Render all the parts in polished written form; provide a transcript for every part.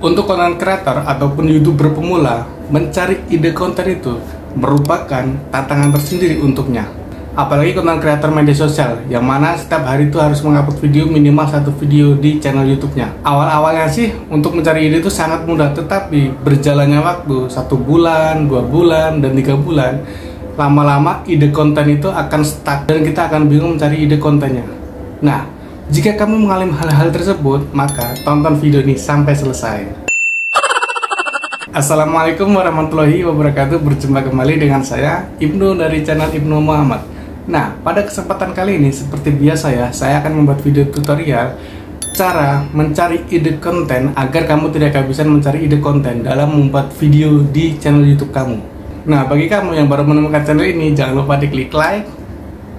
Untuk konten kreator ataupun YouTuber pemula, mencari ide konten itu merupakan tantangan tersendiri untuknya. Apalagi konten kreator media sosial, yang mana setiap hari itu harus mengupload video minimal 1 video di channel YouTube-nya. Awal-awalnya sih untuk mencari ide itu sangat mudah, tetapi berjalannya waktu 1 bulan, 2 bulan, dan 3 bulan, lama-lama ide konten itu akan stuck dan kita akan bingung mencari ide kontennya. Nah, jika kamu mengalami hal-hal tersebut, maka tonton video ini sampai selesai. Assalamualaikum warahmatullahi wabarakatuh. Berjumpa kembali dengan saya, Ibnu dari channel Ibnu Muhammad. Nah, pada kesempatan kali ini seperti biasa ya, saya akan membuat video tutorial cara mencari ide konten agar kamu tidak kehabisan mencari ide konten dalam membuat video di channel YouTube kamu. Nah, bagi kamu yang baru menemukan channel ini, jangan lupa diklik like,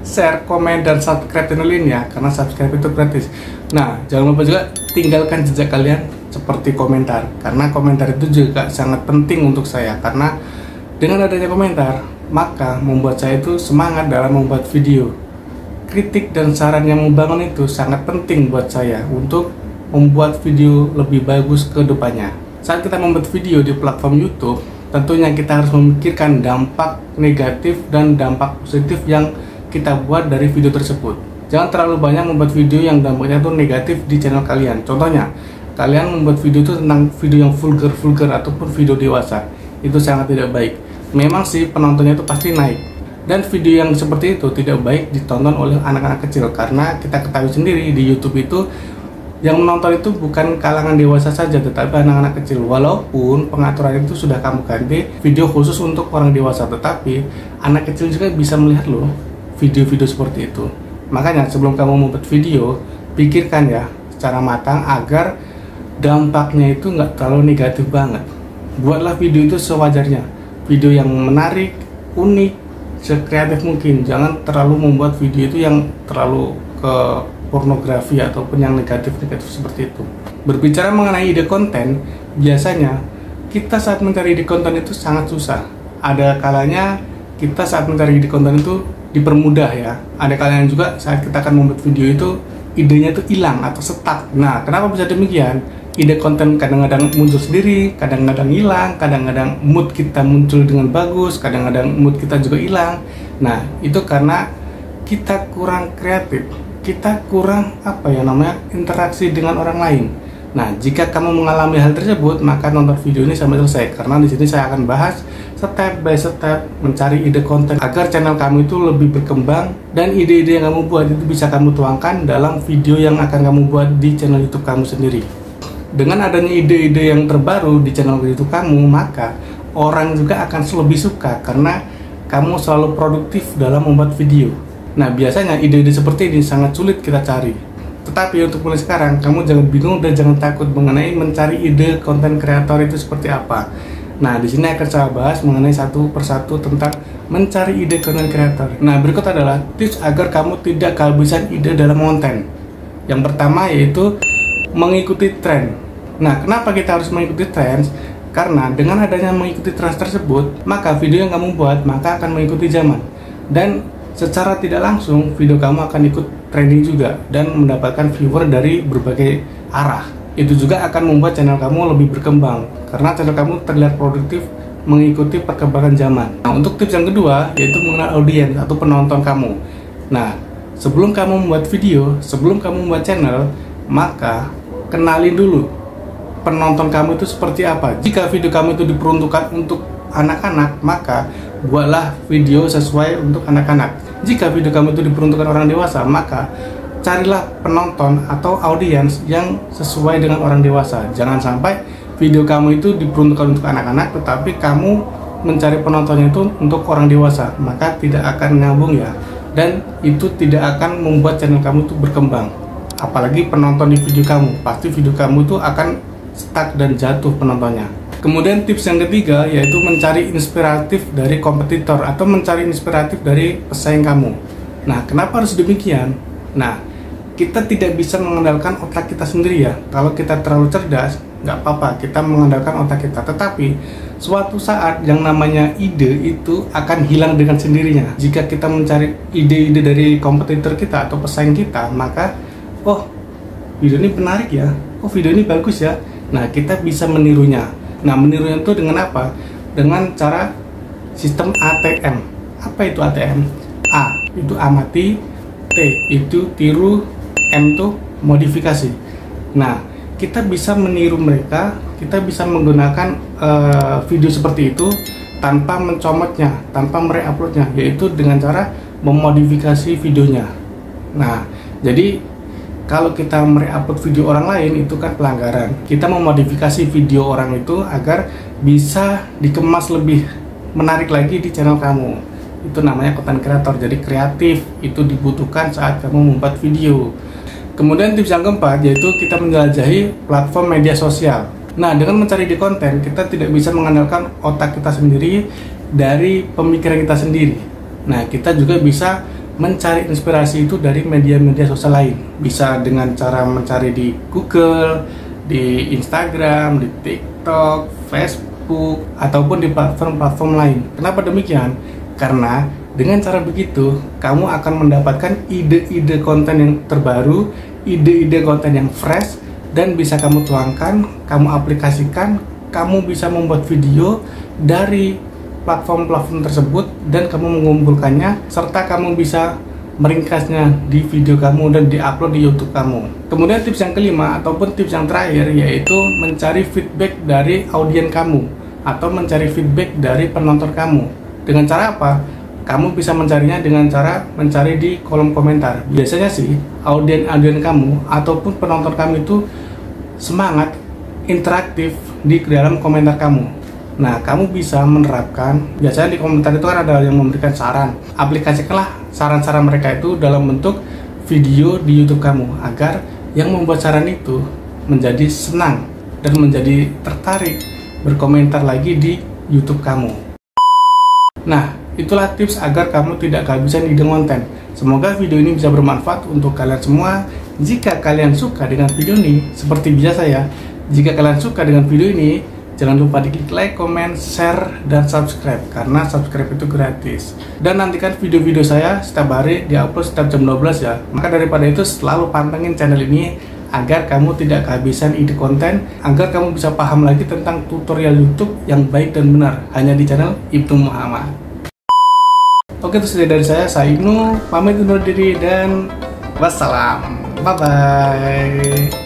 share, komen, dan subscribe channel ini ya, karena subscribe itu gratis. Nah, jangan lupa juga tinggalkan jejak kalian seperti komentar, karena komentar itu juga sangat penting untuk saya, karena dengan adanya komentar maka membuat saya itu semangat dalam membuat video. Kritik dan saran yang membangun itu sangat penting buat saya untuk membuat video lebih bagus ke depannya. Saat kita membuat video di platform YouTube, tentunya kita harus memikirkan dampak negatif dan dampak positif yang kita buat dari video tersebut. Jangan terlalu banyak membuat video yang dampaknya itu negatif di channel kalian. Contohnya, kalian membuat video itu tentang video yang vulgar ataupun video dewasa. Itu sangat tidak baik. Memang sih penontonnya itu pasti naik. Dan video yang seperti itu tidak baik ditonton oleh anak-anak kecil, karena kita ketahui sendiri di YouTube itu yang menonton itu bukan kalangan dewasa saja, tetapi anak-anak kecil. Walaupun pengaturan itu sudah kamu ganti video khusus untuk orang dewasa, tetapi anak kecil juga bisa melihat loh video-video seperti itu. Makanya sebelum kamu membuat video, pikirkan ya secara matang agar dampaknya itu nggak terlalu negatif banget. Buatlah video itu sewajarnya, video yang menarik, unik, sekreatif mungkin. Jangan terlalu membuat video itu yang terlalu ke pornografi ataupun yang negatif-negatif seperti itu. Berbicara mengenai ide konten, biasanya kita saat mencari ide konten itu sangat susah. Ada kalanya kita saat mencari ide konten itu dipermudah ya. Ada kalanya juga saat kita akan membuat video itu idenya itu hilang atau stuck. Nah, kenapa bisa demikian? Ide konten kadang-kadang muncul sendiri, kadang-kadang hilang, kadang-kadang mood kita muncul dengan bagus, kadang-kadang mood kita juga hilang. Nah, itu karena kita kurang kreatif, kita kurang interaksi dengan orang lain. Nah, jika kamu mengalami hal tersebut, maka nonton video ini sampai selesai, karena di sini saya akan bahas step by step mencari ide konten agar channel kamu itu lebih berkembang dan ide-ide yang kamu buat itu bisa kamu tuangkan dalam video yang akan kamu buat di channel YouTube kamu sendiri. Dengan adanya ide-ide yang terbaru di channel YouTube kamu, maka orang juga akan lebih suka karena kamu selalu produktif dalam membuat video. Nah, biasanya ide-ide seperti ini sangat sulit kita cari. Tetapi untuk mulai sekarang, kamu jangan bingung dan jangan takut mengenai mencari ide konten kreator itu seperti apa. Nah, di sini akan saya bahas mengenai satu persatu tentang mencari ide konten kreator. Nah, berikut adalah tips agar kamu tidak kehabisan ide dalam konten. Yang pertama yaitu mengikuti tren. Nah, kenapa kita harus mengikuti tren? Karena dengan adanya mengikuti tren tersebut, maka video yang kamu buat maka akan mengikuti zaman. Dan secara tidak langsung video kamu akan ikut trending juga dan mendapatkan viewer dari berbagai arah. Itu juga akan membuat channel kamu lebih berkembang karena channel kamu terlihat produktif mengikuti perkembangan zaman. Nah, untuk tips yang kedua yaitu mengenal audiens atau penonton kamu. Nah, sebelum kamu membuat video, sebelum kamu membuat channel, maka kenalin dulu penonton kamu itu seperti apa. Jika video kamu itu diperuntukkan untuk anak-anak, maka buatlah video sesuai untuk anak-anak. Jika video kamu itu diperuntukkan orang dewasa, maka carilah penonton atau audiens yang sesuai dengan orang dewasa. Jangan sampai video kamu itu diperuntukkan untuk anak-anak, tetapi kamu mencari penontonnya itu untuk orang dewasa, maka tidak akan nyambung ya. Dan itu tidak akan membuat channel kamu itu berkembang. Apalagi penonton di video kamu, pasti video kamu itu akan stuck dan jatuh penontonnya. Kemudian tips yang ketiga yaitu mencari inspiratif dari kompetitor atau mencari inspiratif dari pesaing kamu. Nah, kenapa harus demikian? Nah, kita tidak bisa mengandalkan otak kita sendiri ya. Kalau kita terlalu cerdas, nggak apa-apa, kita mengandalkan otak kita. Tetapi suatu saat yang namanya ide itu akan hilang dengan sendirinya. Jika kita mencari ide-ide dari kompetitor kita atau pesaing kita, maka oh, video ini menarik ya, oh video ini bagus ya, Nah, kita bisa menirunya. Nah, menirunya itu dengan apa? Dengan cara sistem ATM. Apa itu ATM? A itu amati, T itu tiru, M itu modifikasi. Nah, kita bisa meniru mereka, kita bisa menggunakan video seperti itu tanpa mencomotnya, tanpa mereuploadnya, yaitu dengan cara memodifikasi videonya. Nah, jadi kalau kita mereupload video orang lain itu kan pelanggaran. Kita memodifikasi video orang itu agar bisa dikemas lebih menarik lagi di channel kamu. Itu namanya content creator. Jadi kreatif itu dibutuhkan saat kamu membuat video. Kemudian tips yang keempat yaitu kita menjelajahi platform media sosial. Nah, dengan mencari di konten, kita tidak bisa mengandalkan otak kita sendiri dari pemikiran kita sendiri. Nah, kita juga bisa mencari inspirasi itu dari media-media sosial lain. Bisa dengan cara mencari di Google, di Instagram, di TikTok, Facebook, ataupun di platform-platform lain. Kenapa demikian? Karena dengan cara begitu, kamu akan mendapatkan ide-ide konten yang terbaru, ide-ide konten yang fresh, dan bisa kamu tuangkan, kamu aplikasikan, kamu bisa membuat video dari platform-platform tersebut, dan kamu mengumpulkannya, serta kamu bisa meringkasnya di video kamu dan diupload di YouTube kamu. Kemudian tips yang kelima ataupun tips yang terakhir yaitu mencari feedback dari audiens kamu atau mencari feedback dari penonton kamu. Dengan cara apa? Kamu bisa mencarinya dengan cara mencari di kolom komentar. Biasanya sih audiens kamu ataupun penonton kamu itu semangat, interaktif di dalam komentar kamu. Nah, kamu bisa menerapkan, biasanya di komentar itu kan ada yang memberikan saran. Aplikasikanlah saran-saran mereka itu dalam bentuk video di YouTube kamu agar yang membuat saran itu menjadi senang dan menjadi tertarik berkomentar lagi di YouTube kamu. Nah, itulah tips agar kamu tidak kehabisan ide konten. Semoga video ini bisa bermanfaat untuk kalian semua. Jika kalian suka dengan video ini, seperti biasa ya, jika kalian suka dengan video ini, jangan lupa di klik like, comment, share, dan subscribe, karena subscribe itu gratis. Dan nantikan video-video saya setiap hari diupload setiap jam 12 ya. Maka daripada itu selalu pantengin channel ini agar kamu tidak kehabisan ide konten, agar kamu bisa paham lagi tentang tutorial YouTube yang baik dan benar hanya di channel Ibnu Muhammad. Oke, itu saja dari saya Ibnu, pamit undur diri dan wassalam. Bye bye.